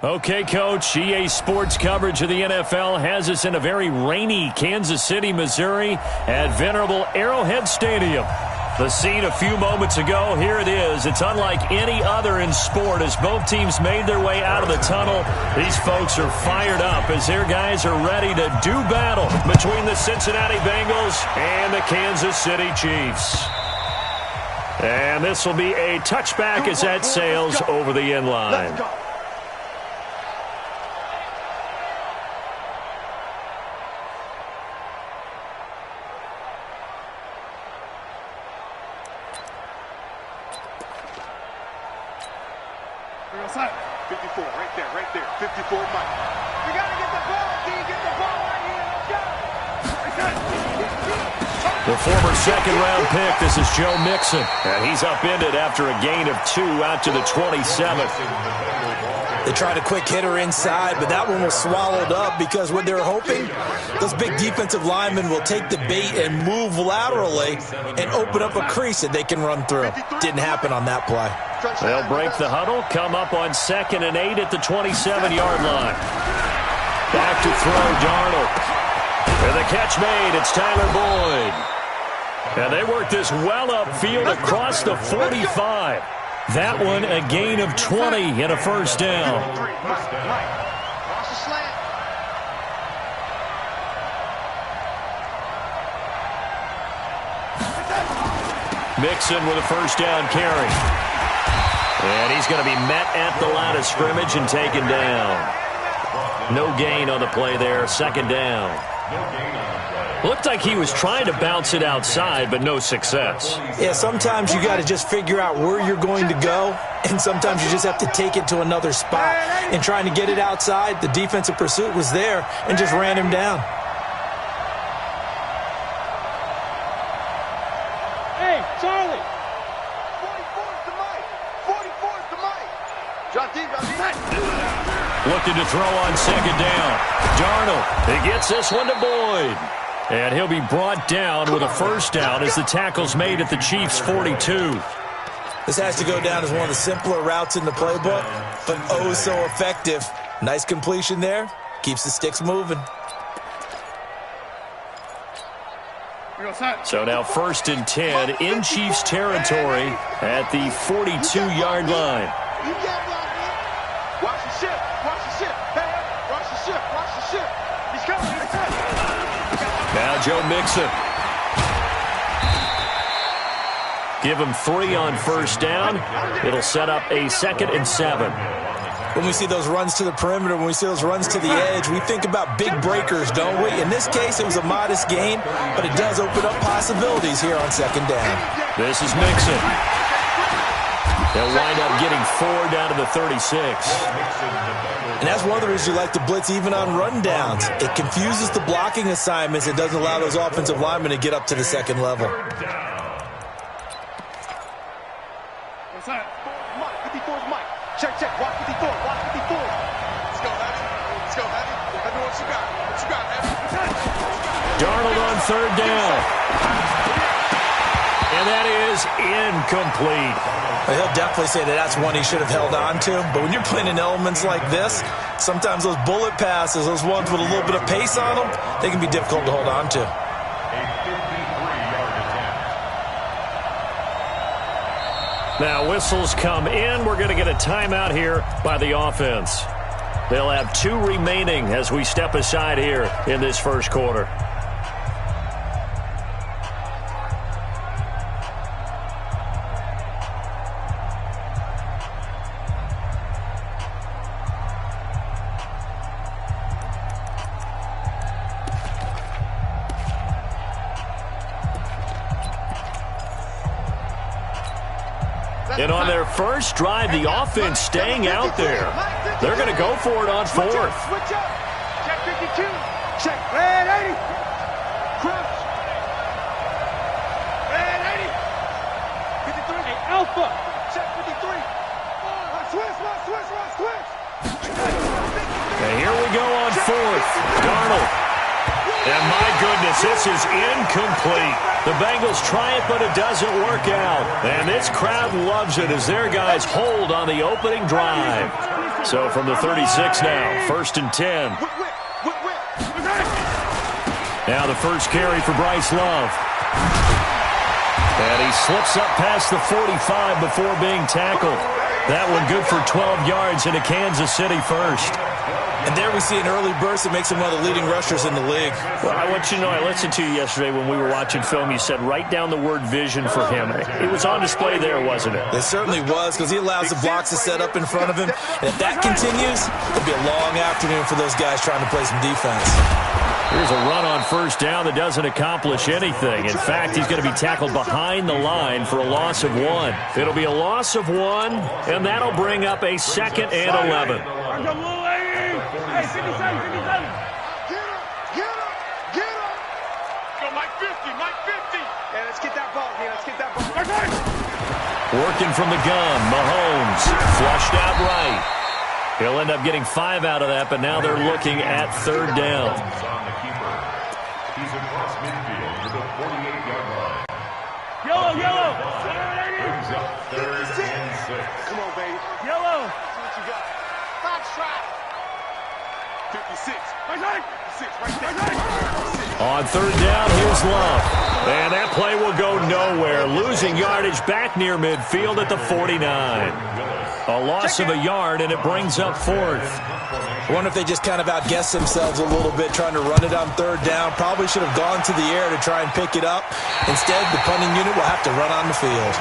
Okay, Coach, EA Sports coverage of the NFL has us in a very rainy Kansas City, Missouri at venerable Arrowhead Stadium. The scene a few moments ago, here it is. It's unlike any other in sport as both teams made their way out of the tunnel. These folks are fired up as their guys are ready to do battle between the Cincinnati Bengals and the Kansas City Chiefs. And this will be a touchback as that sails over the end line. Outside. 54, right there. 54, Mike. You got to get the ball, D. Get the ball right here. Let's go. The former second-round pick, this is Joe Mixon. And he's upended after a gain of 2 out to the 27th. They tried a quick hitter inside, but that one was swallowed up because what they're hoping, those big defensive linemen will take the bait and move laterally and open up a crease that they can run through. Didn't happen on that play. They'll break the huddle, come up on 2nd and 8 at the 27-yard line. Back to throw, Darnold. And the catch made, it's Tyler Boyd. And they work this well upfield across the 45. That one a gain of 20 and a first down. Mixon with a first down carry. And he's going to be met at the line of scrimmage and taken down. No gain on the play there, 2nd down. Looked like he was trying to bounce it outside, but no success. Yeah, sometimes you got to just figure out where you're going to go, and sometimes you just have to take it to another spot. And trying to get it outside, the defensive pursuit was there and just ran him down. Hey, Charlie. 44's to Mike. 44's to Mike. John D. Looking to throw on 2nd down. Darnold, he gets this one to Boyd. And he'll be brought down with a first down as the tackle's made at the Chiefs' 42. This has to go down as one of the simpler routes in the playbook, but oh so effective. Nice completion there. Keeps the sticks moving. So now 1st and 10 in Chiefs territory at the 42-yard line. Watch the ship. Watch the ship. Hey, watch the ship. Watch the ship. He's coming. Now Joe Mixon. Give him 3 on first down. It'll set up a 2nd and 7. When we see those runs to the perimeter, when we see those runs to the edge, we think about big breakers, don't we? In this case, it was a modest gain, but it does open up possibilities here on 2nd down. This is Mixon. They'll wind up getting 4 down to the 36. And that's one of the reasons you like to blitz even on rundowns. It confuses the blocking assignments. It doesn't allow those offensive linemen to get up to the 2nd level. What's that? Mike, 54's Mike. Check. Watch 54. Watch 54. Let's go, Heavy. Let's go, Heavy. Heavy, what you got? What you got, Heavy? Darnold on 3rd down. And that is incomplete. He'll definitely say that that's one he should have held on to. But when you're playing in elements like this, sometimes those bullet passes, those ones with a little bit of pace on them, they can be difficult to hold on to. Now whistles come in. We're going to get a timeout here by the offense. They'll have 2 remaining as we step aside here in this first quarter. And on their first drive, the offense staying out there. They're going to go for it on 4th. Switch up. Check 52. Check. Red 80. Crouch. Red 80. 53. Hey, Alpha. Check 53. Switch. And here we go on 4th. Darnold. And my goodness, this is incomplete. The Bengals try it, but it doesn't work out. And this crowd loves it as their guys hold on the opening drive. So from the 36 now, 1st and 10. Now the first carry for Bryce Love. And he slips up past the 45 before being tackled. That one good for 12 yards into Kansas City first. And there we see an early burst that makes him one of the leading rushers in the league. Well, I want you to know, I listened to you yesterday when we were watching film. You said write down the word vision for him. It was on display there, wasn't it? It certainly was, because he allows the blocks to set up in front of him. And if that continues, it'll be a long afternoon for those guys trying to play some defense. Here's a run on first down that doesn't accomplish anything. In fact, he's going to be tackled behind the line for a loss of 1. It'll be a loss of 1, and that'll bring up a 2nd and 11. Hey, 57, 57. Get up. Go, Mike 50, Mike 50. Yeah, let's get that ball here. Let's get that ball. Working from the gun, Mahomes flushed out right. He'll end up getting 5 out of that, but now they're looking at 3rd down. He's across midfield to the 48-yard line. Yellow. Brings up 3rd and 6. Come on, baby. Yellow. See what you got. Fox shot. 56. 56, right there. On 3rd down, here's Love. And that play will go nowhere. Losing yardage back near midfield at the 49. A loss of a yard, and it brings up 4th. I wonder if they just kind of outguessed themselves a little bit trying to run it on 3rd down. Probably should have gone to the air to try and pick it up. Instead, the punting unit will have to run on the field.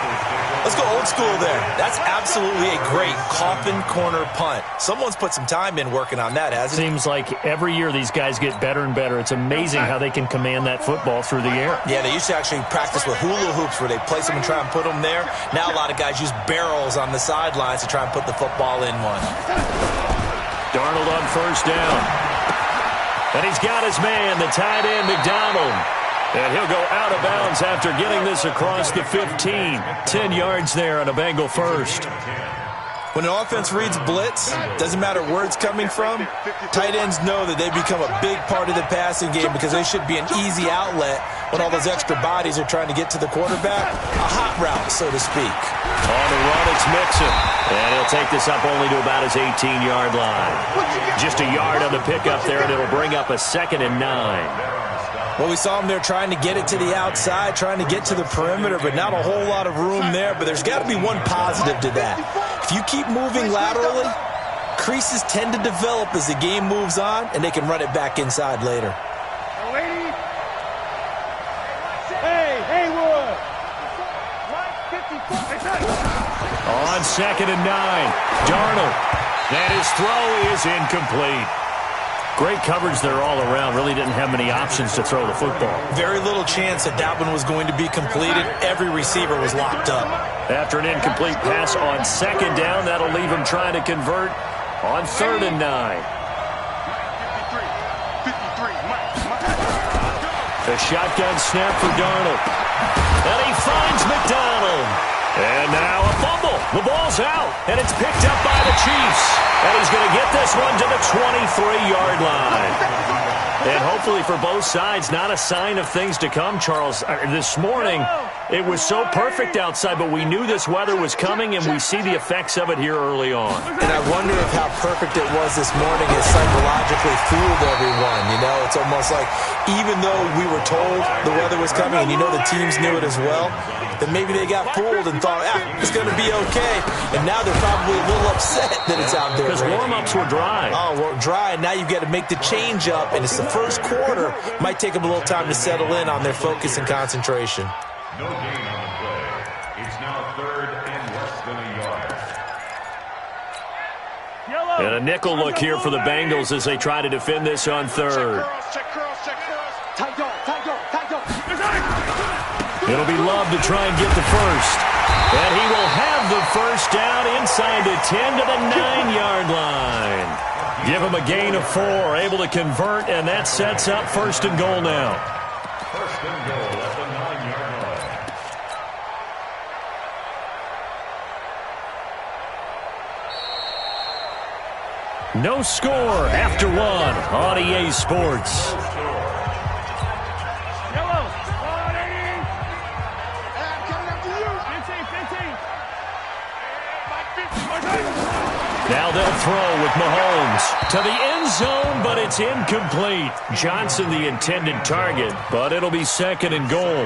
Let's go old school there. That's absolutely a great coffin corner punt. Someone's put some time in working on that, hasn't it? Seems like every year these guys get better and better. It's amazing how they can command that football through the air. Yeah, they used to actually practice with hula hoops where they place them and try and put them there. Now a lot of guys use barrels on the sidelines to try and put the football in one. Darnold on first down. And he's got his man, the tight end, McDonald. And he'll go out of bounds after getting this across the 15. 10 yards there on a Bengal first. When an offense reads blitz, doesn't matter where it's coming from, tight ends know that they become a big part of the passing game because they should be an easy outlet when all those extra bodies are trying to get to the quarterback. A hot route, so to speak. On the run, it's Mixon. And he'll take this up only to about his 18-yard line. Just a yard on the pickup there, and it'll bring up a 2nd and 9. Well, we saw him there trying to get it to the outside, trying to get to the perimeter, but not a whole lot of room there. But there's got to be one positive to that. If you keep moving laterally, creases tend to develop as the game moves on, and they can run it back inside later. Hey, Haywood. On 2nd and 9, Darnold. And his throw is incomplete. Great coverage there all around. Really didn't have many options to throw the football. Very little chance that that one was going to be completed. Every receiver was locked up. After an incomplete pass on 2nd down, that'll leave him trying to convert on 3rd and 9. 53. The shotgun snap for Darnold. And he finds McDonald. And now a fumble. The ball's out, and it's picked up by the Chiefs. And he's going to get this one to the 23-yard line. And hopefully for both sides, not a sign of things to come, Charles. This morning, it was so perfect outside, but we knew this weather was coming, and we see the effects of it here early on. And I wonder if how perfect it was this morning has psychologically fooled everyone. You know, it's almost like even though we were told the weather was coming, and you know the teams knew it as well, that maybe they got fooled and thought, it's going to be okay. And now they're probably a little upset that it's out there. Because warm-ups were dry. Oh, well, dry, and now you've got to make the change up, and it's the first quarter. Might take them a little time to settle in on their focus and concentration. No gain on the play. It's now 3rd and less than a yard. And a nickel look here for the Bengals as they try to defend this on 3rd. Check curls. Tight dog. It'll be Love to try and get the first. And he will have the first down inside the 10 to the 9-yard line. Give him a gain of 4, able to convert, and that sets up 1st and goal now. 1st and goal at the 9-yard line. No score after 1 on EA Sports. Now they'll throw with Mahomes to the end zone, but it's incomplete. Johnson the intended target, but it'll be 2nd and goal.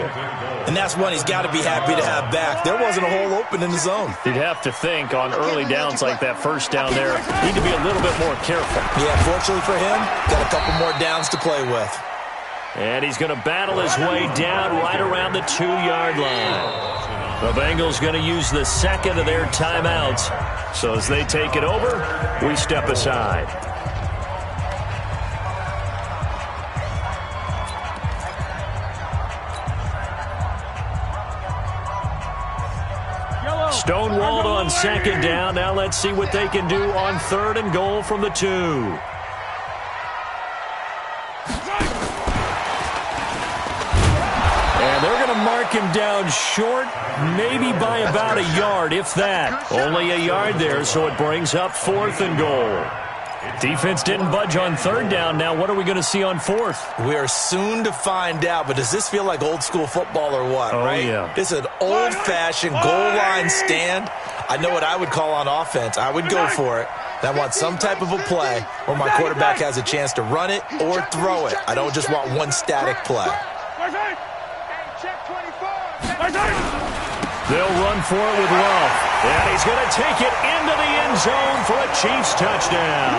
And that's one he's got to be happy to have back. There wasn't a hole open in the zone. You'd have to think on early downs like that first down there, need to be a little bit more careful. Yeah, fortunately for him, got a couple more downs to play with. And he's going to battle his way down right around the 2-yard line. The Bengals going to use the 2nd of their timeouts. So as they take it over, we step aside. Stonewalled on 2nd down. Now let's see what they can do on 3rd and goal from the 2. And they're going to mark him down short, maybe by about a yard, if that. Only a yard there, so it brings up 4th and goal. Defense didn't budge on 3rd down. Now what are we going to see on 4th? We are soon to find out, but does this feel like old school football or what, right? Yeah. This is an old-fashioned goal line stand. I know what I would call on offense. I would go for it. I want some type of a play where my quarterback has a chance to run it or throw it. I don't just want one static play. They'll run for it with Love. And he's going to take it into the end zone for a Chiefs touchdown.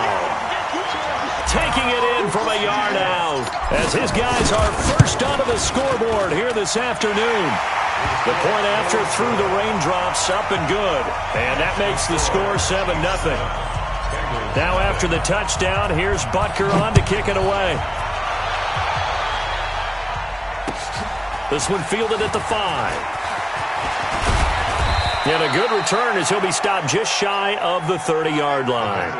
Taking it in from a yard out as his guys are first onto the scoreboard here this afternoon. The point after through the raindrops, up and good. And that makes the score 7-0. Now after the touchdown, here's Butker on to kick it away. This one fielded at the 5. And a good return as he'll be stopped just shy of the 30-yard line.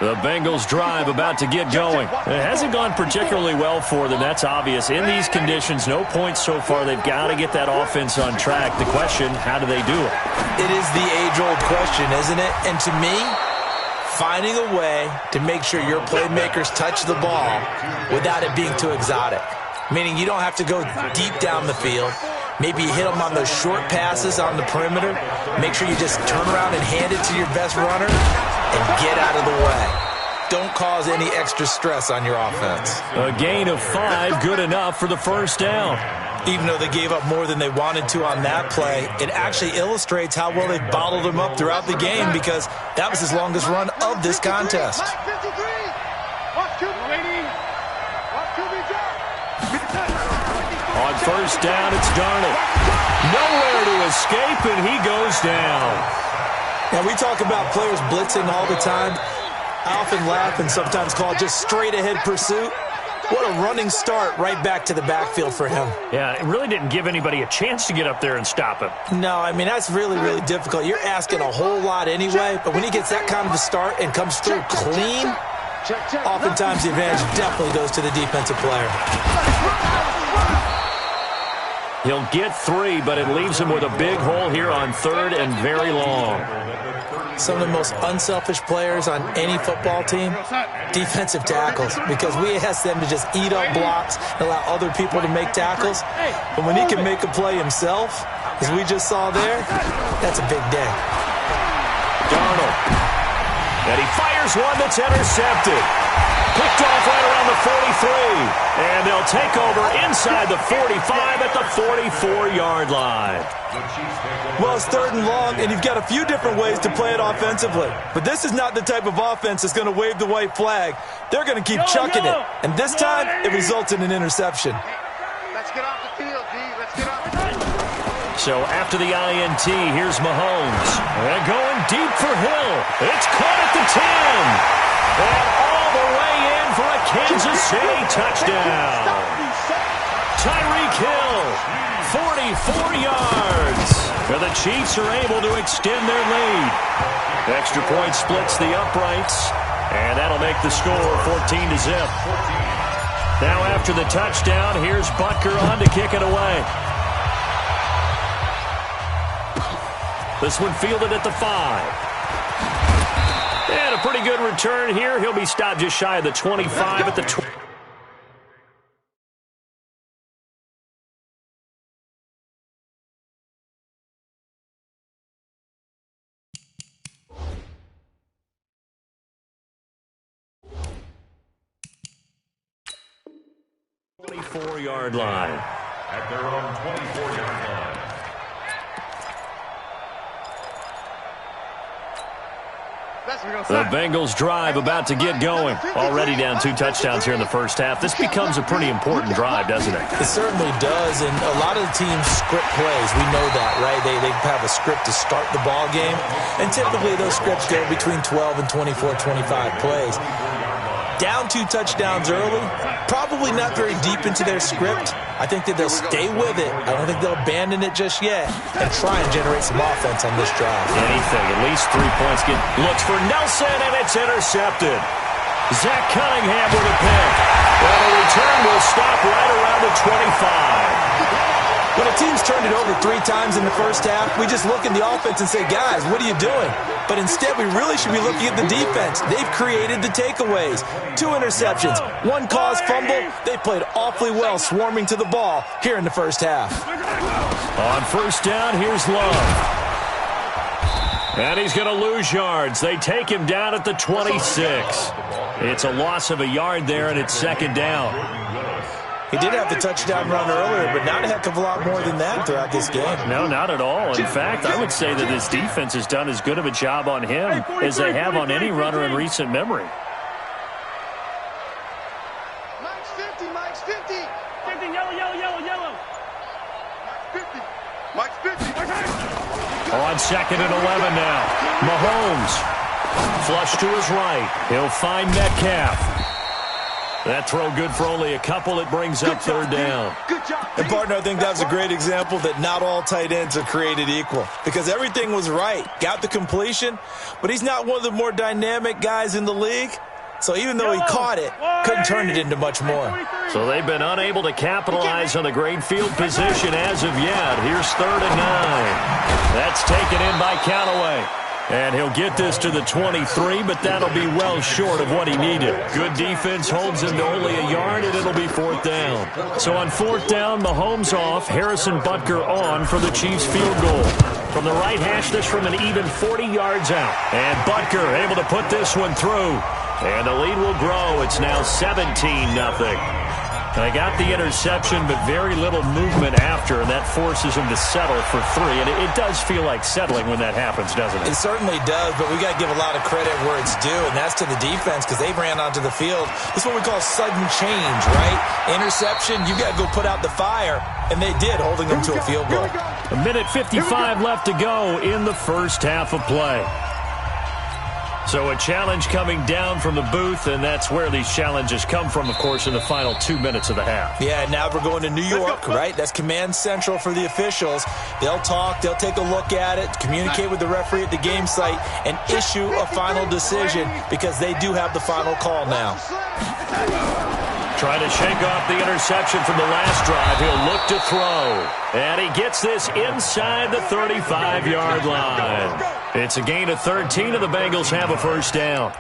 The Bengals drive about to get going. It hasn't gone particularly well for them, that's obvious. In these conditions, no points so far. They've got to get that offense on track. The question, how do they do it? It is the age-old question, isn't it? And to me, finding a way to make sure your playmakers touch the ball without it being too exotic. Meaning you don't have to go deep down the field. Maybe you hit them on those short passes on the perimeter. Make sure you just turn around and hand it to your best runner and get out of the way. Don't cause any extra stress on your offense. A gain of 5, good enough for the first down. Even though they gave up more than they wanted to on that play, it actually illustrates how well they bottled him up throughout the game because that was his longest run of this contest. On first down, it's Darnold. Nowhere to escape, and he goes down. Now, we talk about players blitzing all the time. I often laugh and sometimes call it just straight-ahead pursuit. What a running start right back to the backfield for him. Yeah, it really didn't give anybody a chance to get up there and stop him. No, I mean, that's really, really difficult. You're asking a whole lot anyway, but when he gets that kind of a start and comes through clean, oftentimes the advantage definitely goes to the defensive player. He'll get 3, but it leaves him with a big hole here on 3rd and very long. Some of the most unselfish players on any football team, defensive tackles, because we ask them to just eat up blocks and allow other people to make tackles. But when he can make a play himself, as we just saw there, that's a big day. Darnold. And he fires one that's intercepted. Picked off right around the 43. And they'll take over inside the 45 at the 44-yard line. Well, it's 3rd and long, and you've got a few different ways to play it offensively. But this is not the type of offense that's going to wave the white flag. They're going to keep chucking it. And this time, it results in an interception. Let's get off the field, D. Let's get off the field. So after the INT, here's Mahomes. And going deep for Hill. It's caught at the 10. And all the way in for a Kansas City touchdown. Tyreek Hill, 44 yards. And the Chiefs are able to extend their lead. Extra point splits the uprights. And that'll make the score 14-0. Now after the touchdown, here's Butker on to kick it away. This one fielded at the 5. And a pretty good return here. He'll be stopped just shy of the 25 at the 20. 24-yard line. At their own 24-yard line. The Bengals drive about to get going. Already down 2 touchdowns here in the first half. This becomes a pretty important drive, doesn't it? It certainly does, and a lot of the teams script plays. We know that, right? They have a script to start the ball game, and typically those scripts go between 12 and 24, 25 plays. Down 2 touchdowns early, probably not very deep into their script. I think that they'll stay with it. I don't think they'll abandon it just yet and try and generate some offense on this drive. Anything, at least 3 points. Looks for Nelson, and it's intercepted. Zach Cunningham with a pick. Well, the return will stop right around the 25. When a team's turned it over 3 times in the first half, we just look at the offense and say, guys, what are you doing? But instead, we really should be looking at the defense. They've created the takeaways. 2 interceptions, 1 caused fumble. They played awfully well swarming to the ball here in the first half. On first down, here's Love. And he's going to lose yards. They take him down at the 26. It's a loss of a yard there, and it's second down. He did have the touchdown run earlier, but not a heck of a lot more than that throughout this game. No, not at all. In fact, I would say that this defense has done as good of a job on him as they have on any runner in recent memory. Mike's 50, Mike's 50. 50, yellow. Mike's 50. On second and 11 now. Mahomes. Flush to his right. He'll find Metcalf. That throw good for only a couple. It brings up third down. Good job. And, partner, I think that was a great example that not all tight ends are created equal because everything was right. Got the completion, but he's not one of the more dynamic guys in the league. So even though he caught it, couldn't turn it into much more. So they've been unable to capitalize on the great field position as of yet. Here's 3rd and 9. That's taken in by Callaway. And he'll get this to the 23, but that'll be well short of what he needed. Good defense holds him to only a yard, and it'll be 4th down. So on 4th down, Mahomes off, Harrison Butker on for the Chiefs field goal. From the right hash, this from an even 40 yards out. And Butker able to put this one through. And the lead will grow. It's now 17-0. They got the interception, but very little movement after, and that forces him to settle for 3. And it does feel like settling when that happens, doesn't it? It certainly does, but we got to give a lot of credit where it's due, and that's to the defense because they ran onto the field. This is what we call sudden change, right? Interception, you got to go put out the fire, and they did, holding them to a field goal. A minute 55 left to go in the first half of play. So a challenge coming down from the booth, and that's where these challenges come from, of course, in the final 2 minutes of the half. Yeah, now we're going to New York, right? That's command central for the officials. They'll talk, they'll take a look at it, communicate with the referee at the game site, and issue a final decision because they do have the final call now. Trying to shake off the interception from the last drive. He'll look to throw. And he gets this inside the 35-yard line. It's a gain of 13, and the Bengals have a first down.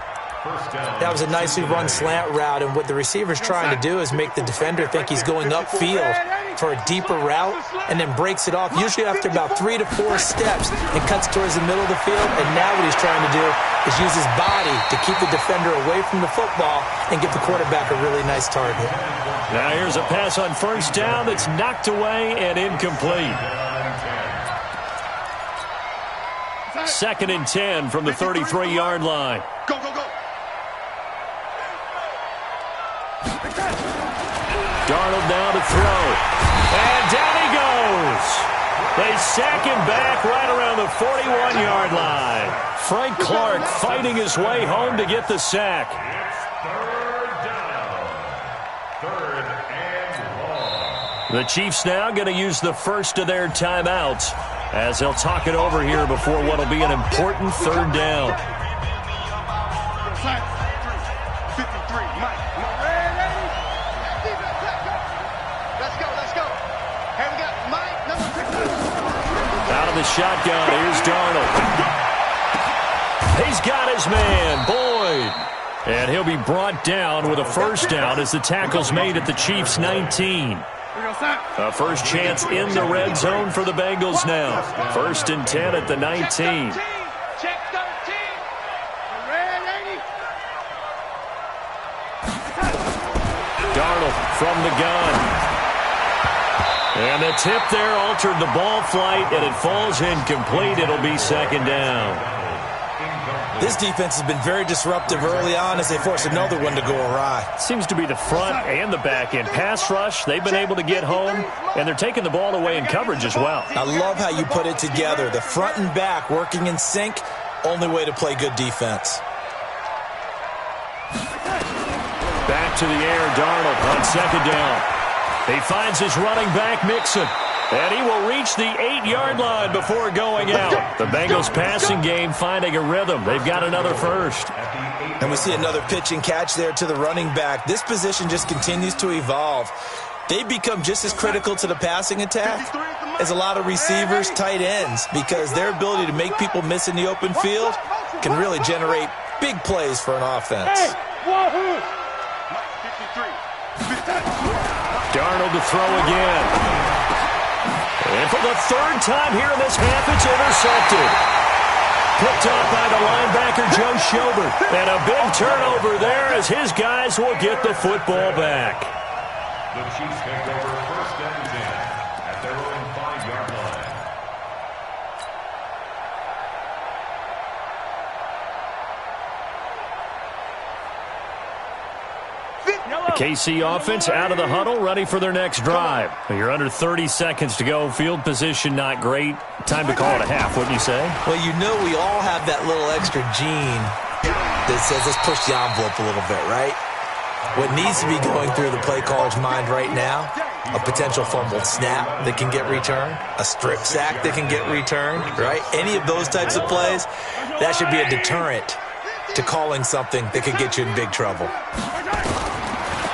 That was a nicely run slant route, and what the receiver's trying to do is make the defender think he's going upfield for a deeper route and then breaks it off, usually after about 3 to 4 steps, and cuts towards the middle of the field. And now what he's trying to do is use his body to keep the defender away from the football and give the quarterback a really nice target. Now here's a pass on first down that's knocked away and incomplete. 2nd and 10 from the 33-yard line. Go. Darnold now to throw. And down he goes. They sack him back right around the 41-yard line. Frank Clark fighting his way home to get the sack. The Chiefs now going to use the first of their timeouts as they'll talk it over here before what will be an important 3rd down. 53, Mike. Let's go. Hey, we got Mike, number 50. Out of the shotgun, here's Darnold. He's got his man, Boyd. And he'll be brought down with a first down as the tackle's made at the Chiefs' 19. A first chance in the red zone for the Bengals now. 1st and 10 at the 19. Check 13. Red 80. Darnold from the gun. And the tip there altered the ball flight, and it falls incomplete. It'll be second down. This defense has been very disruptive early on as they force another one to go awry. Seems to be the front and the back end. Pass rush, they've been able to get home, and they're taking the ball away in coverage as well. I love how you put it together. The front and back working in sync, only way to play good defense. Back to the air, Darnold on second down. He finds his running back, Mixon. And he will reach the 8-yard line before going out. The Bengals passing game finding a rhythm. They've got another first. And we see another pitch and catch there to the running back. This position just continues to evolve. They become just as critical to the passing attack as a lot of receivers, tight ends, because their ability to make people miss in the open field can really generate big plays for an offense. Darnold to throw again. And for the third time here in this half, it's intercepted. Picked up by the linebacker, Joe Schobert. And a big turnover there as his guys will get the football back. The Chiefs take over first and 10 at their own 5-yard line. The KC offense out of the huddle, ready for their next drive. You're under 30 seconds to go. Field position not great. Time to call it a half, wouldn't you say? Well, you know we all have that little extra gene that says let's push the envelope a little bit, right? What needs to be going through the play caller's mind right now, a potential fumbled snap that can get returned, a strip sack that can get returned, right? Any of those types of plays, that should be a deterrent to calling something that could get you in big trouble.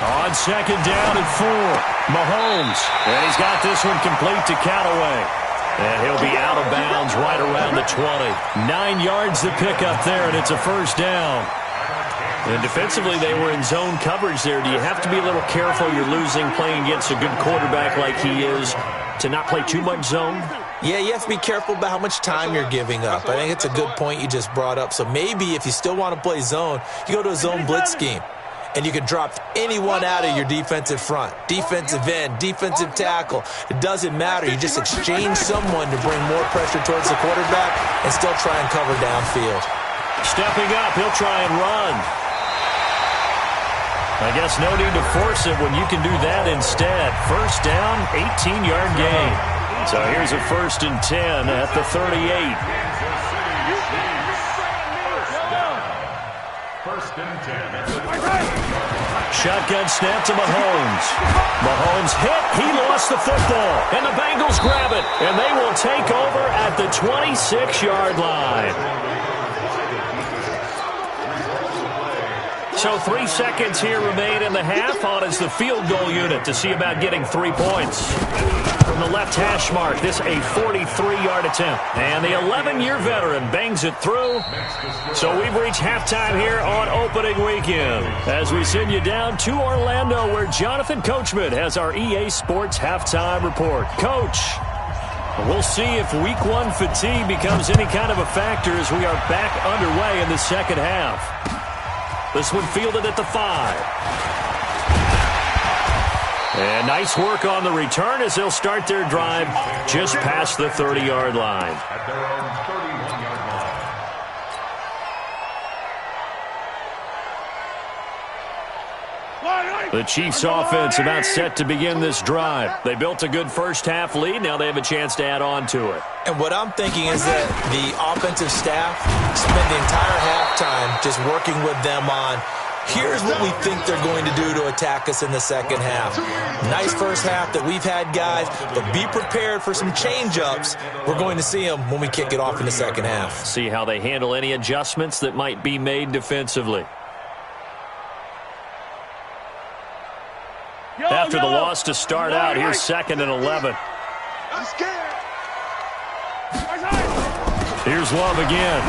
On second down and 4, Mahomes. And he's got this one complete to Callaway. And he'll be out of bounds right around the 20. 9 yards to pick up there, and it's a first down. And defensively, they were in zone coverage there. Do you have to be a little careful? You're losing playing against a good quarterback like he is to not play too much zone? Yeah, you have to be careful about how much time you're giving up. I think it's a good point you just brought up. So maybe if you still want to play zone, you go to a zone blitz scheme. And you can drop anyone out of your defensive front, defensive end, defensive tackle. It doesn't matter. You just exchange someone to bring more pressure towards the quarterback and still try and cover downfield. Stepping up, he'll try and run. I guess no need to force it when you can do that instead. First down, 18-yard gain. So here's a first and 10 at the 38. First and 10 at the Shotgun snap to Mahomes. Mahomes hit. He lost the football. And the Bengals grab it. And they will take over at the 26-yard line. So 3 seconds here remain in the half. On is the field goal unit to see about getting 3 points. From the left hash mark, this a 43-yard attempt. And the 11-year veteran bangs it through. So we've reached halftime here on opening weekend. As we send you down to Orlando, where Jonathan Coachman has our EA Sports halftime report. Coach, we'll see if week 1 fatigue becomes any kind of a factor as we are back underway in the second half. This one fielded at the 5. And nice work on the return as they'll start their drive just past the 30-yard line. at their own 31-yard line. The Chiefs offense about set to begin this drive. They built a good first half lead. Now they have a chance to add on to it. And what I'm thinking is that the offensive staff spend the entire halftime just working with them on, here's what we think they're going to do to attack us in the second half. Nice first half that we've had, guys, but be prepared for some change-ups. We're going to see them when we kick it off in the second half. See how they handle any adjustments that might be made defensively. After the loss to start out, here's 2nd and 11. I'm scared. Here's Love again.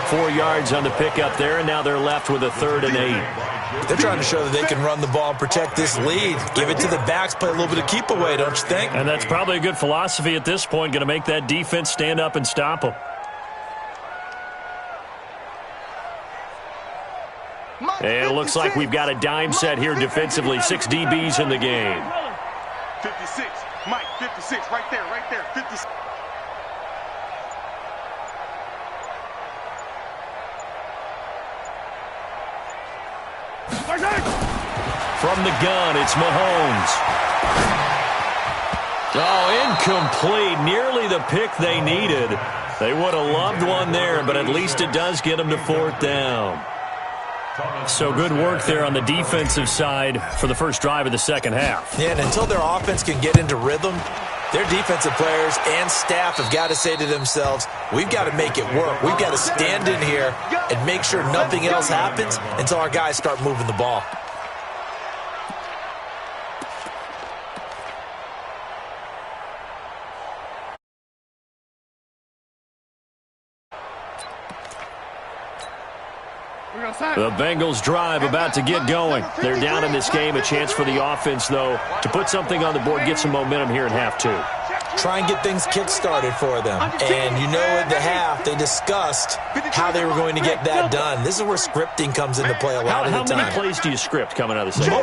4 yards on the pickup there, and now they're left with a 3rd and 8. They're trying to show that they can run the ball and protect this lead. Give it to the backs, play a little bit of keep away, don't you think? And that's probably a good philosophy at this point, going to make that defense stand up and stop them. And it looks like we've got a dime set here defensively. 6 DBs in the game. 56. Mike, 56. Right there, 56. From the gun, it's Mahomes. Oh, incomplete. Nearly the pick they needed. They would have loved one there, but at least it does get them to 4th down. So good work there on the defensive side for the first drive of the second half. Yeah, and until their offense can get into rhythm, their defensive players and staff have got to say to themselves, we've got to make it work. We've got to stand in here and make sure nothing else happens until our guys start moving the ball. The Bengals drive about to get going. They're down in this game. A chance for the offense, though, to put something on the board, get some momentum here in half 2. Try and get things kick-started for them. And you know at the half, they discussed how they were going to get that done. This is where scripting comes into play a lot of the time. How many plays do you script coming out of the second?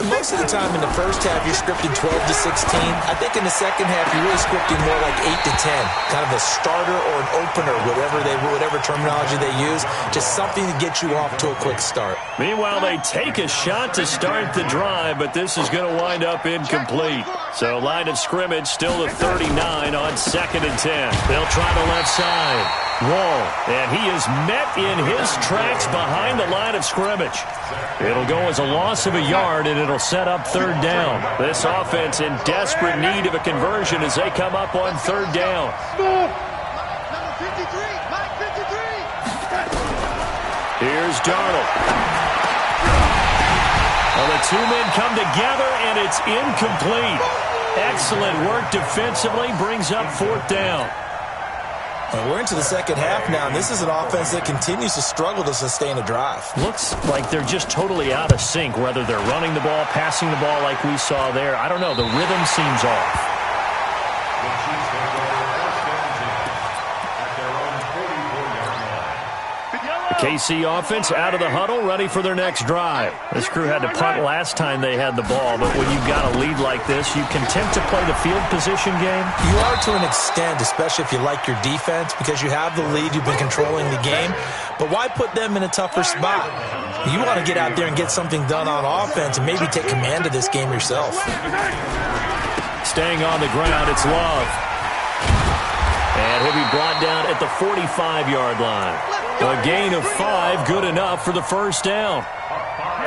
Most of the time in the first half, you're scripting 12 to 16. I think in the second half, you're really scripting more like 8 to 10. Kind of a starter or an opener, whatever terminology they use. Just something to get you off to a quick start. Meanwhile, they take a shot to start the drive, but this is going to wind up incomplete. So line of scrimmage still to 39 on 2nd and 10. They'll try the left side. Wall, and he is met in his tracks behind the line of scrimmage. It'll go as a loss of a yard, and it'll set up 3rd down. This offense in desperate need of a conversion as they come up on 3rd down. Number 53, Mike 53. Here's Darnold. Well, the 2 men come together, and it's incomplete. Excellent work defensively, brings up 4th down. And we're into the second half now, and this is an offense that continues to struggle to sustain a drive. Looks like they're just totally out of sync, whether they're running the ball, passing the ball like we saw there. I don't know. The rhythm seems off. KC offense out of the huddle, ready for their next drive. This crew had to punt last time they had the ball, but when you've got a lead like this, you content to play the field position game? You are to an extent, especially if you like your defense, because you have the lead, you've been controlling the game. But why put them in a tougher spot? You want to get out there and get something done on offense and maybe take command of this game yourself. Staying on the ground, it's Love. And he'll be brought down at the 45-yard line. A gain of 5, good enough for the 1st down.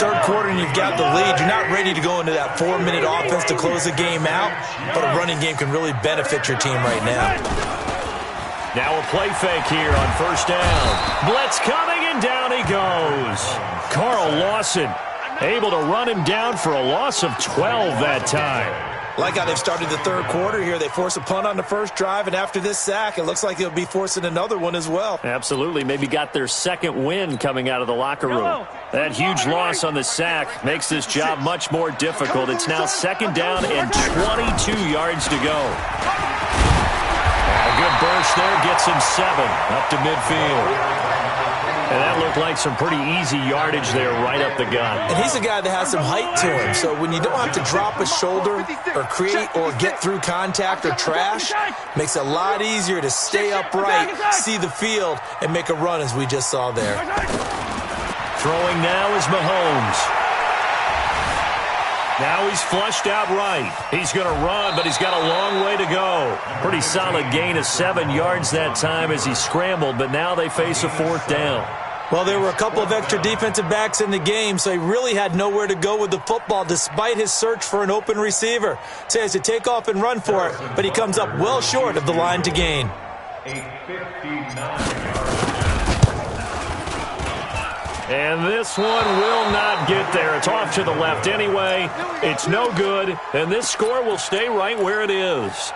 3rd quarter and you've got the lead. You're not ready to go into that 4-minute offense to close the game out, but a running game can really benefit your team right now. Now a play fake here on 1st down. Blitz coming, and down he goes. Carl Lawson able to run him down for a loss of 12 that time. Like how they've started the 3rd quarter here. They force a punt on the first drive, and after this sack, it looks like they'll be forcing another one as well. Absolutely. Maybe got their 2nd win coming out of the locker room. That huge loss on the sack makes this job much more difficult. It's now 2nd down and 22 yards to go. A good burst there gets him 7 up to midfield. And that looked like some pretty easy yardage there right up the gut. And he's a guy that has some height to him. So when you don't have to drop a shoulder or create or get through contact or trash, makes it a lot easier to stay upright, see the field, and make a run as we just saw there. Throwing now is Mahomes. Now he's flushed out right. He's going to run, but he's got a long way to go. Pretty solid gain of 7 yards that time as he scrambled, but now they face a 4th down. Well, there were a couple of extra defensive backs in the game, so he really had nowhere to go with the football despite his search for an open receiver. So he has to take off and run for it, but he comes up well short of the line to gain. And this one will not get there. It's off to the left anyway. It's no good, and this score will stay right where it is.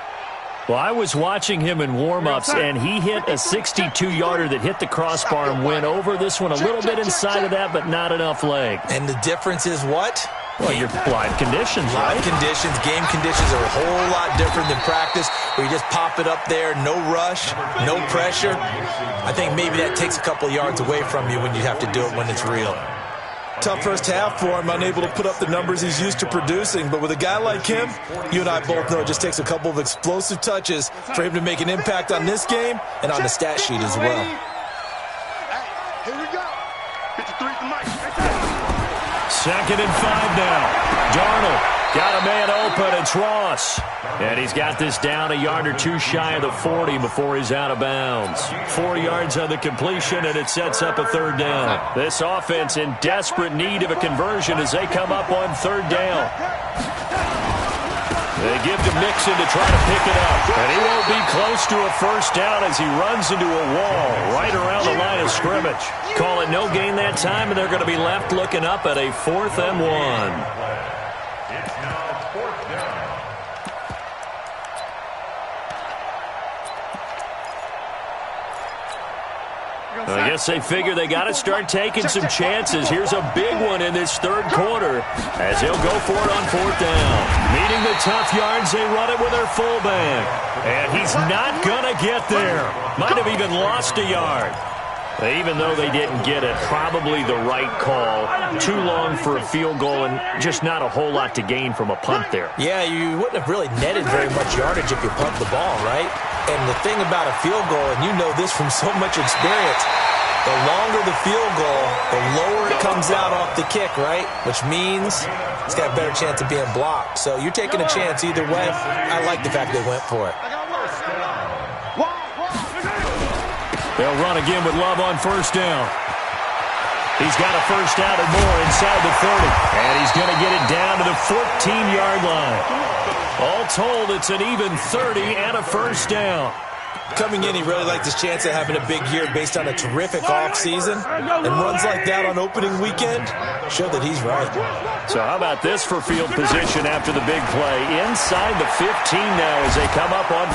Well, I was watching him in warm-ups, and he hit a 62-yarder that hit the crossbar and went over. This one a little bit inside of that, but not enough leg. And the difference is what? Well, your live conditions, right? Live conditions, game conditions are a whole lot different than practice, where you just pop it up there, no rush, no pressure. I think maybe that takes a couple yards away from you when you have to do it when it's real. Tough first half for him, unable to put up the numbers he's used to producing. But with a guy like him, you and I both know it just takes a couple of explosive touches for him to make an impact on this game and on the stat sheet as well. Here we go. 53 to Mike. 2nd and 5 now. Darnold got a man open. It's Ross. And he's got this down a yard or two shy of the 40 before he's out of bounds. 4 yards on the completion, and it sets up a 3rd down. This offense in desperate need of a conversion as they come up on 3rd down. They give to Mixon to try to pick it up. And he won't be close to a 1st down as he runs into a wall right around the line of scrimmage. Call it no gain that time, and they're going to be left looking up at a 4th and 1. It's now 4th down. I guess they figure they got to start taking some chances. Here's a big one in this 3rd quarter as they'll go for it on 4th down. Meeting the tough yards, they run it with their fullback. And he's not going to get there. Might have even lost a yard. Even though they didn't get it, probably the right call. Too long for a field goal and just not a whole lot to gain from a punt there. Yeah, you wouldn't have really netted very much yardage if you pumped the ball, right? And the thing about a field goal, and you know this from so much experience, the longer the field goal, the lower it comes out off the kick, right? Which means it's got a better chance of being blocked. So you're taking a chance either way. I like the fact they went for it. They'll run again with Love on 1st down. He's got a 1st down and more inside the 30. And he's going to get it down to the 14-yard line. All told, it's an even 30 and a 1st down. Coming in, he really liked his chance of having a big year based on a terrific offseason. And runs like that on opening weekend show that he's right. So how about this for field position after the big play? Inside the 15 now as they come up on...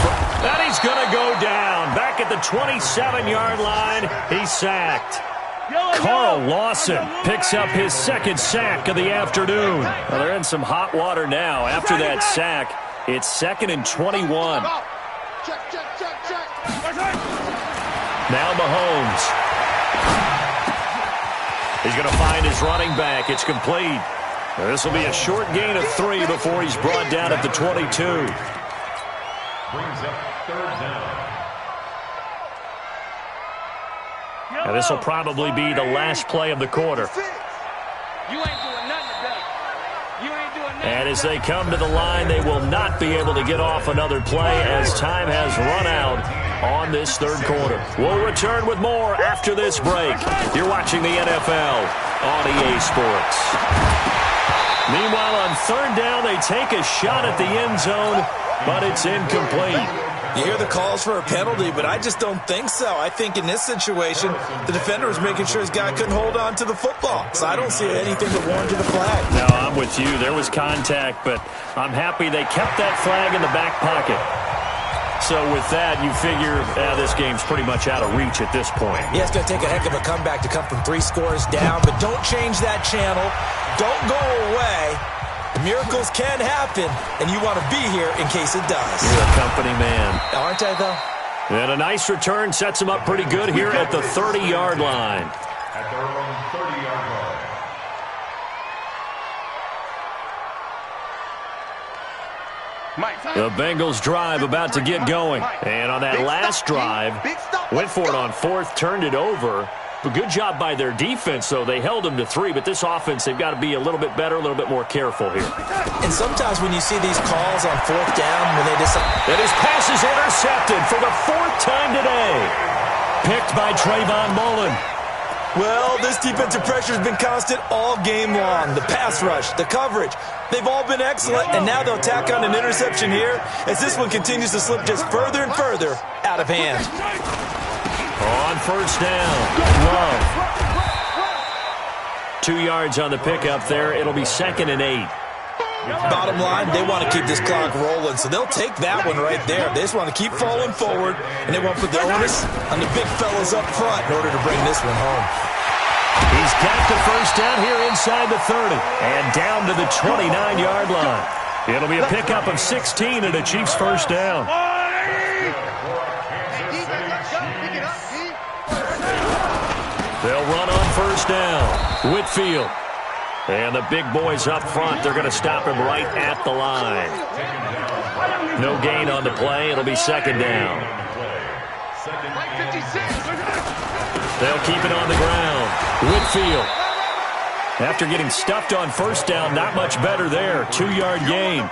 And he's going to go down. Back at the 27-yard line, he's sacked. Carl Lawson picks up his 2nd sack of the afternoon. Well, they're in some hot water now. After that sack, it's 2nd and 21. Check. Now Mahomes. He's going to find his running back. It's complete. This will be a short gain of 3 before he's brought down at the 22. Brings up 3rd down. Now this will probably be the last play of the quarter. You ain't doing nothing today. You ain't doing nothing. And as they come to the line, they will not be able to get off another play as time has run out on this 3rd quarter. We'll return with more after this break. You're watching the NFL on EA Sports. Meanwhile, on 3rd down, they take a shot at the end zone, but it's incomplete. You hear the calls for a penalty, but I just don't think so. I think in this situation, the defender was making sure his guy couldn't hold on to the football. So I don't see anything that warranted a flag. No, I'm with you. There was contact, but I'm happy they kept that flag in the back pocket. So with that, you figure this game's pretty much out of reach at this point. Yeah, it's going to take a heck of a comeback to come from 3 scores down, but don't change that channel. Don't go away. Miracles can happen, and you want to be here in case it does. You're a company man. Aren't I, though? And a nice return sets him up pretty good here at the 30-yard line. At their own 30-yard line. The Bengals drive about to get going. And on that last drive, went for it on 4th, turned it over. But good job by their defense, though. They held them to 3, but this offense, they've got to be a little bit better, a little bit more careful here. And sometimes when you see these calls on 4th down, when they decide... And his pass is intercepted for the 4th time today. Picked by Trayvon Mullen. Well, this defensive pressure has been constant all game long. The pass rush, the coverage, they've all been excellent, and now they'll tack on an interception here as this one continues to slip just further and further out of hand. On 1st down, Love. 2 yards on the pickup there. It'll be 2nd and 8. Bottom line, they want to keep this clock rolling, so they'll take that one right there. They just want to keep falling forward, and they won't put the onus on the big fellas up front in order to bring this one home. He's got the 1st down here inside the 30 and down to the 29-yard line. It'll be a pickup of 16 and a Chiefs 1st down. They'll run on 1st down. Whitfield And the big boys up front, they're going to stop him right at the line. No gain on the play. It'll be second down. They'll keep it on the ground. Whitfield. After getting stuffed on first down, not much better there. 2-yard gain.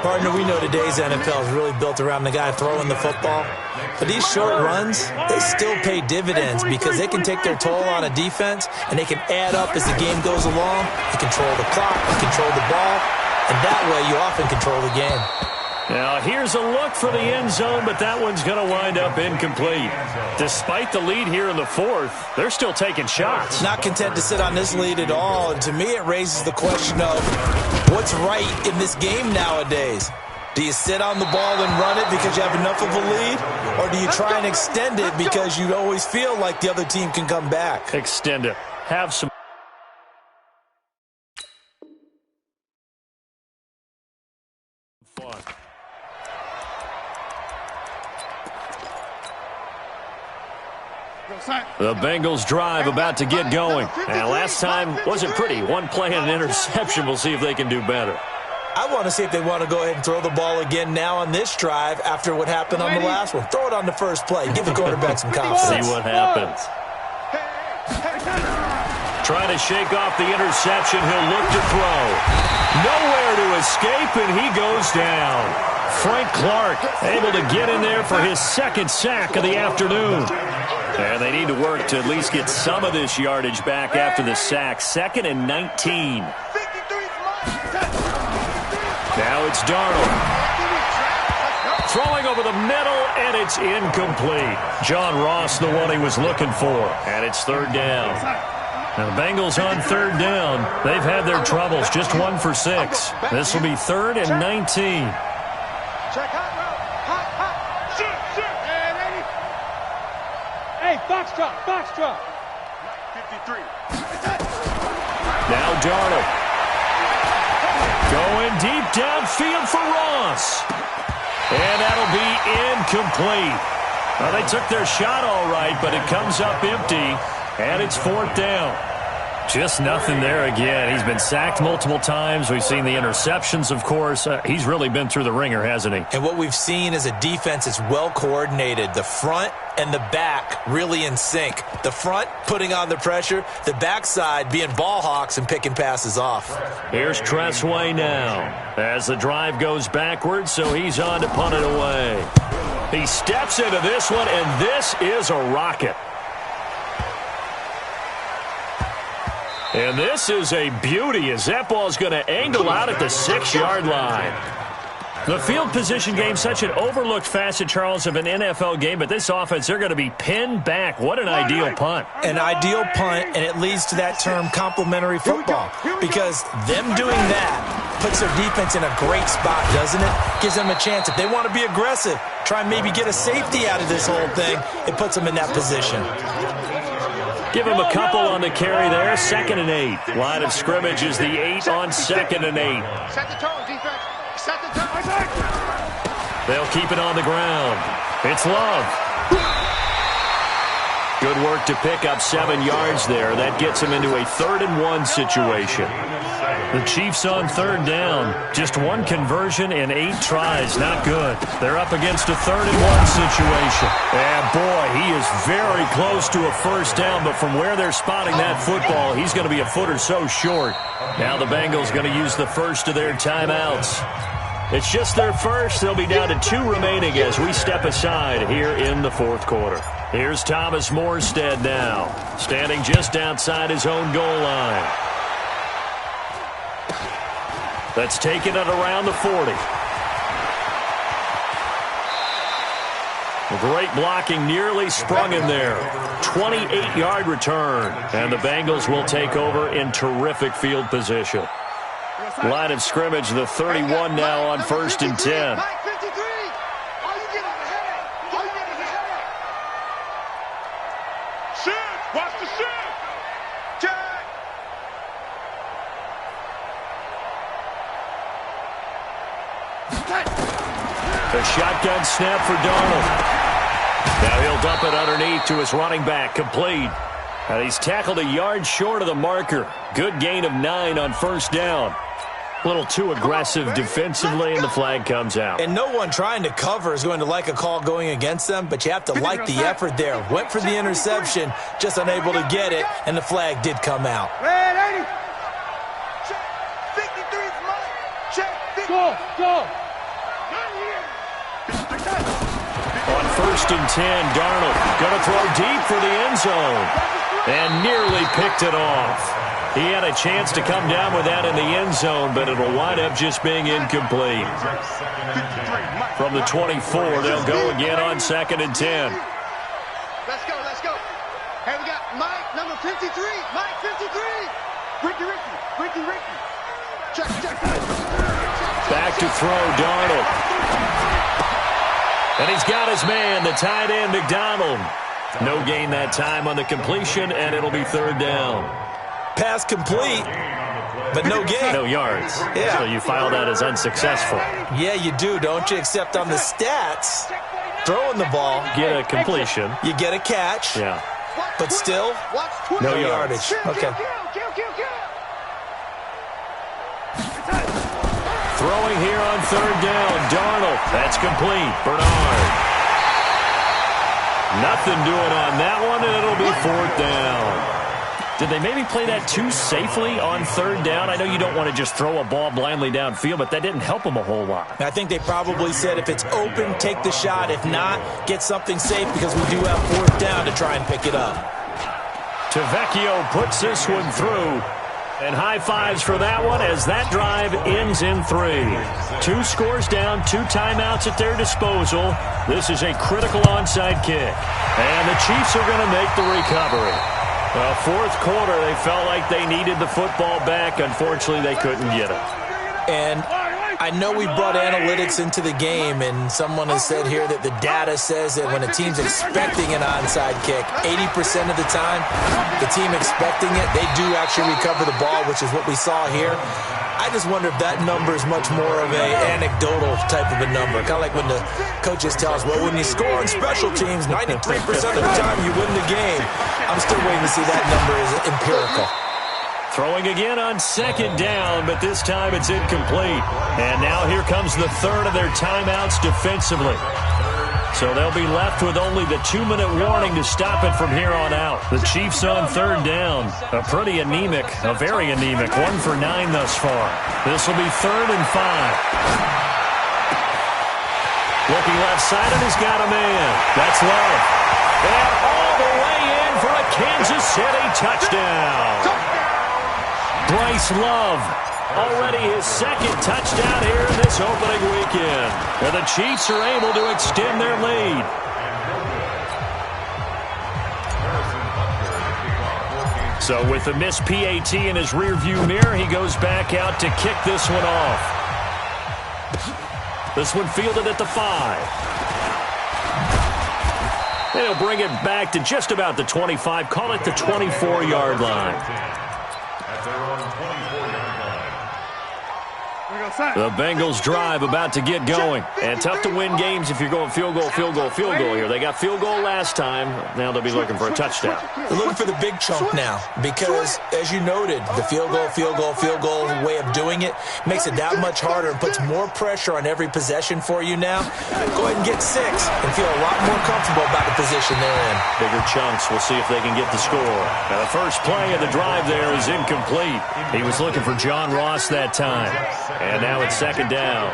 Partner, we know today's NFL is really built around the guy throwing the football. But these short runs, they still pay dividends because they can take their toll on a defense, and they can add up as the game goes along. You control the clock, you control the ball, and that way you often control the game. Now, here's a look for the end zone, but that one's going to wind up incomplete. Despite the lead here in the fourth, they're still taking shots. Not content to sit on this lead at all, and to me it raises the question of what's right in this game nowadays. Do you sit on the ball and run it because you have enough of a lead, or do you try and extend it because you always feel like the other team can come back? Extend it. Have some fun. The Bengals drive about to get going. And last time wasn't pretty. One play and an interception. We'll see if they can do better. I want to see if they want to go ahead and throw the ball again now on this drive after what happened on the last one. Throw it on the first play. Give the quarterback some confidence. See what happens. Trying to shake off the interception. He'll look to throw. Nowhere to escape, and he goes down. Frank Clark able to get in there for his second sack of the afternoon. And they need to work to at least get some of this yardage back after the sack. 2nd and 19. Now it's Darnold. Throwing over the middle, and it's incomplete. John Ross, the one he was looking for. And it's 3rd down. Now the Bengals on 3rd down. They've had their troubles. Just 1 for 6. This will be 3rd and 19. Hey, box drop. 53. Now Darnold. Going deep downfield for Ross. And that'll be incomplete. Well, they took their shot all right, but it comes up empty, and it's 4th down. Just nothing there again. He's been sacked multiple times. We've seen the interceptions, of course. He's really been through the ringer, hasn't he? And what we've seen is a defense that's well coordinated. The front and the back really in sync. The front putting on the pressure, the backside being ball hawks and picking passes off. Here's Tressway now as the drive goes backwards, so he's on to punt it away. He steps into this one, and this is a rocket. And this is a beauty as that ball's going to angle out at the 6-yard line. The field position game, such an overlooked facet, Charles, of an NFL game, but this offense, they're going to be pinned back. What an ideal punt. An ideal punt, and it leads to that term complementary football, because them doing that puts their defense in a great spot, doesn't it? Gives them a chance. If they want to be aggressive, try and maybe get a safety out of this whole thing, it puts them in that position. Give him a couple on the carry there. 2nd and 8. Line of scrimmage is the 8 on 2nd and 8. Set the tone, defense. Set the tone. They'll keep it on the ground. It's Love. Good work to pick up 7 yards there. That gets him into a 3rd and 1 situation. The Chiefs on 3rd down. Just 1 conversion in 8 tries. Not good. They're up against a 3rd and 1 situation. And boy, he is very close to a first down, but from where they're spotting that football, he's going to be a foot or so short. Now the Bengals going to use the first of their timeouts. It's just their first. They'll be down to 2 remaining as we step aside here in the 4th quarter. Here's Thomas Morstead now, standing just outside his own goal line. That's taken it around the 40. Great blocking, nearly sprung in there. 28-yard return, and the Bengals will take over in terrific field position. Line of scrimmage, the 31 now on 1st and 10. Watch the shoot! Check! The shotgun snap for Darnold. Now he'll dump it underneath to his running back, complete. And he's tackled a yard short of the marker. Good gain of 9 on first down. A little too aggressive defensively, and the flag comes out. And no one trying to cover is going to like a call going against them, but you have to like the effort there. Went for the interception, just unable to get it, and the flag did come out. Red 80. Check. 53 is mine. Check. 50. Go. Not here. On first and 10, Darnold going to throw deep for the end zone. And nearly picked it off. He had a chance to come down with that in the end zone, but it'll wind up just being incomplete. From the 24, they'll go again on second and 10. Let's go. Hey, we got Mike, number 53. Mike, 53. Ricky. Check. Back to throw, Darnold. And he's got his man, the tight end, McDonald. No gain that time on the completion, and it'll be third down. Pass complete, but no gain. No yards. Yeah. So you file that as unsuccessful. Yeah, you do, don't you? Except on the stats, throwing the ball, Get a completion. you get a catch, Yeah. but still No no yards. yardage. Okay. Throwing here on third down. Darnold. That's complete. Bernard. Nothing doing on that one, and it'll be fourth down. Did they maybe play that too safely on third down? I know you don't want to just throw a ball blindly downfield, but that didn't help them a whole lot. I think they probably said if it's open, take the shot. If not, get something safe because we do have fourth down to try and pick it up. Tavecchio puts this one through. And high fives for that one as that drive ends in 3. 2 scores down, 2 timeouts at their disposal. This is a critical onside kick. And the Chiefs are going to make the recovery. Well, fourth quarter, they felt like they needed the football back. Unfortunately, they couldn't get it. And I know we brought analytics into the game, and someone has said here that the data says that when a team's expecting an onside kick, 80% of the time, the team expecting it, they do actually recover the ball, which is what we saw here. I just wonder if that number is much more of a anecdotal type of a number. Kind of like when the coaches tell us, well, when you score on special teams, 93% of the time you win the game. I'm still waiting to see that number is empirical. Throwing again on second down, but this time it's incomplete. And now here comes the third of their timeouts defensively. So they'll be left with only the 2-minute warning to stop it from here on out. The Chiefs on third down. A very anemic 1 for 9 thus far. This will be third and 5. Looking left side, and he's got a man. That's Love. And all the way in for a Kansas City touchdown. Bryce Love, already his second touchdown here in this opening weekend. And the Chiefs are able to extend their lead. So with the missed PAT in his rearview mirror, he goes back out to kick this one off. This one fielded at the 5. And he'll bring it back to just about the 25, call it the 24-yard line. The Bengals drive about to get going. And tough to win games if you're going field goal here. They got field goal last time. Now they'll be looking for a touchdown. They're looking for the big chunk now because, as you noted, the field goal way of doing it makes it that much harder and puts more pressure on every possession for you now. Go ahead and get 6 and feel a lot more comfortable about the position they're in. Bigger chunks. We'll see if they can get the score. Now, the first play of the drive there is incomplete. He was looking for John Ross that time. And now it's second down.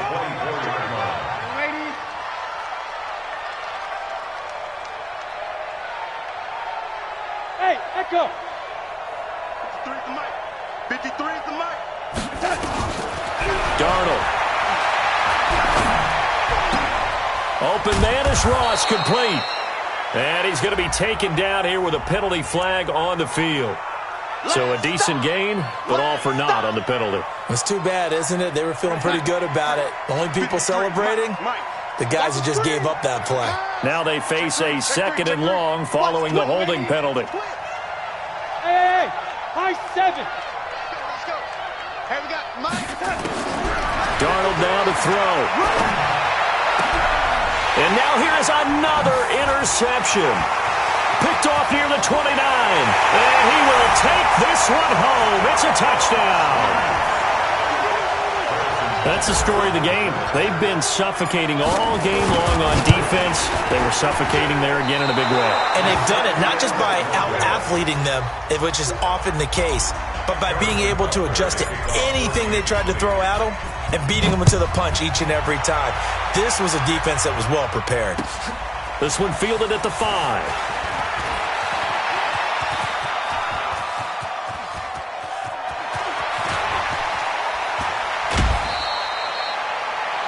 Hey, echo. 53 is the mic. 53 is the mic. Darnold. Open man is Ross, complete. And he's going to be taken down here with a penalty flag on the field. So a decent gain, but all for naught on the penalty. It's too bad, isn't it? They were feeling pretty good about it. Only people celebrating, the guys who just gave up that play. Now they face a second and long following the holding penalty. Hey, high 7. Let's go. Hey, we got Mike. Darnold now to throw. And now here is another interception. Picked off near the 29. And he will take this one home. It's a touchdown. That's the story of the game. They've been suffocating all game long on defense. They were suffocating there again in a big way. And they've done it not just by out-athleting them, which is often the case, but by being able to adjust to anything they tried to throw at them and beating them to the punch each and every time. This was a defense that was well prepared. This one fielded at the 5.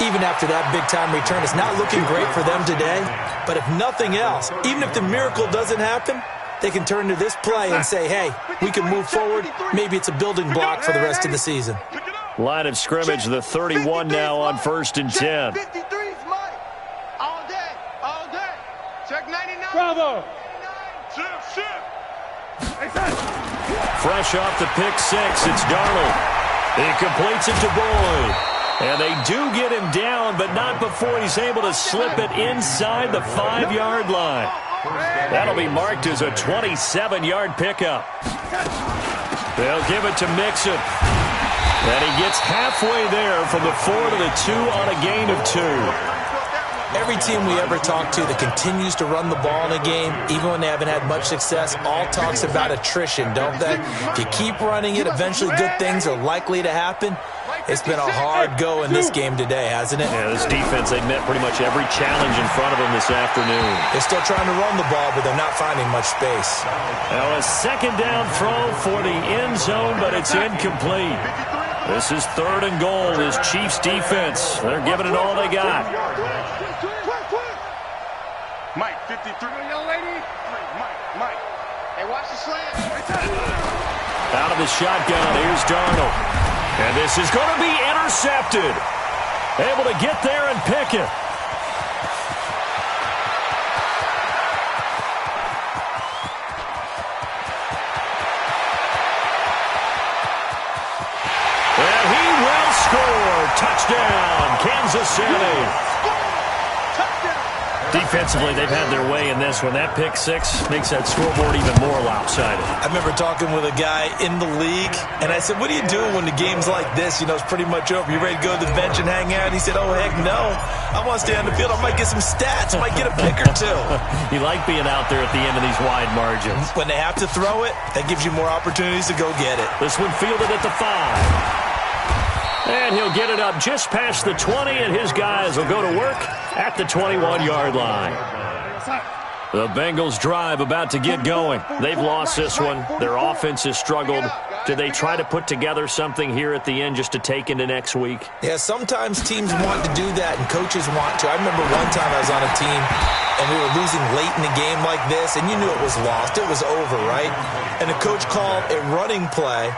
Even after that big-time return, it's not looking great for them today. But if nothing else, even if the miracle doesn't happen, they can turn to this play and say, hey, we can move forward. Maybe it's a building block for the rest of the season. Line of scrimmage, the 31 now on 1st and 10. 53's Mike. All day, all day. Check 99. Bravo. Shift. Fresh off the pick 6, it's Darnold. He completes it to Boyd. And they do get him down, but not before he's able to slip it inside the 5-yard line. That'll be marked as a 27-yard pickup. They'll give it to Mixon. And he gets halfway there from the 4 to the 2 on a gain of 2. Every team we ever talk to that continues to run the ball in a game, even when they haven't had much success, all talks about attrition, don't they? If you keep running it, eventually good things are likely to happen. It's been a hard go in this game today, hasn't it? Yeah, this defense, they've met pretty much every challenge in front of them this afternoon. They're still trying to run the ball, but they're not finding much space. Now a second down throw for the end zone, but it's incomplete. This is 3rd and goal. This Chiefs defense, they're giving it all they got. Mike, 53. Young lady. Mike. Hey, watch the slant. Out of the shotgun, here's Darnold. And this is going to be intercepted. Able to get there and pick it. And he will score. Touchdown, Kansas City. Defensively, they've had their way in this one. That pick 6 makes that scoreboard even more lopsided. I remember talking with a guy in the league, and I said, what do you do when the game's like this? You know, it's pretty much over. You ready to go to the bench and hang out? He said, oh, heck no. I want to stay on the field. I might get some stats. I might get a pick or two. You like being out there at the end of these wide margins. When they have to throw it, that gives you more opportunities to go get it. This one fielded at the 5. And he'll get it up just past the 20, and his guys will go to work at the 21-yard line. The Bengals drive about to get going. They've lost this one. Their offense has struggled. Do they try to put together something here at the end just to take into next week? Yeah, sometimes teams want to do that, and coaches want to. I remember one time I was on a team, and we were losing late in the game like this, and you knew it was lost. It was over, right? And the coach called a running play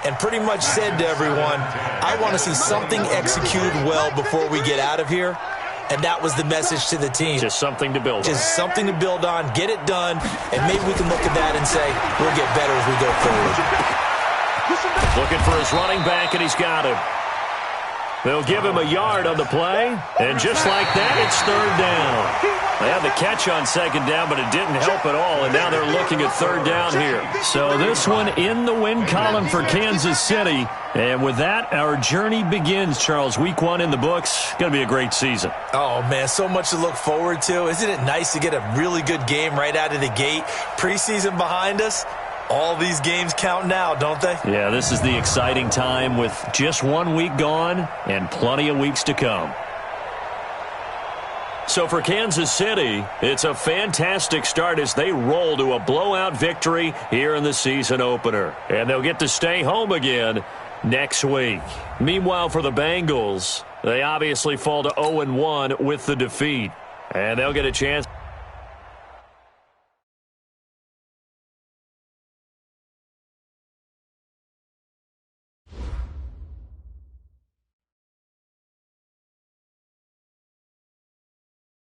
and pretty much said to everyone, I want to see something executed well before we get out of here. And that was the message to the team. Just something to build on. Just something to build on, get it done, and maybe we can look at that and say, we'll get better as we go forward. Looking for his running back, and he's got him. They'll give him a yard on the play, and just like that, it's 3rd down. They had the catch on 2nd down, but it didn't help at all, and now they're looking at 3rd down here. So this one in the win column for Kansas City, and with that, our journey begins, Charles. Week 1 in the books. Going to be a great season. Oh, man, so much to look forward to. Isn't it nice to get a really good game right out of the gate? Preseason behind us. All these games count now, don't they? Yeah, this is the exciting time with just 1 week gone and plenty of weeks to come. So for Kansas City, it's a fantastic start as they roll to a blowout victory here in the season opener. And they'll get to stay home again next week. Meanwhile, for the Bengals, they obviously fall to 0-1 with the defeat. And they'll get a chance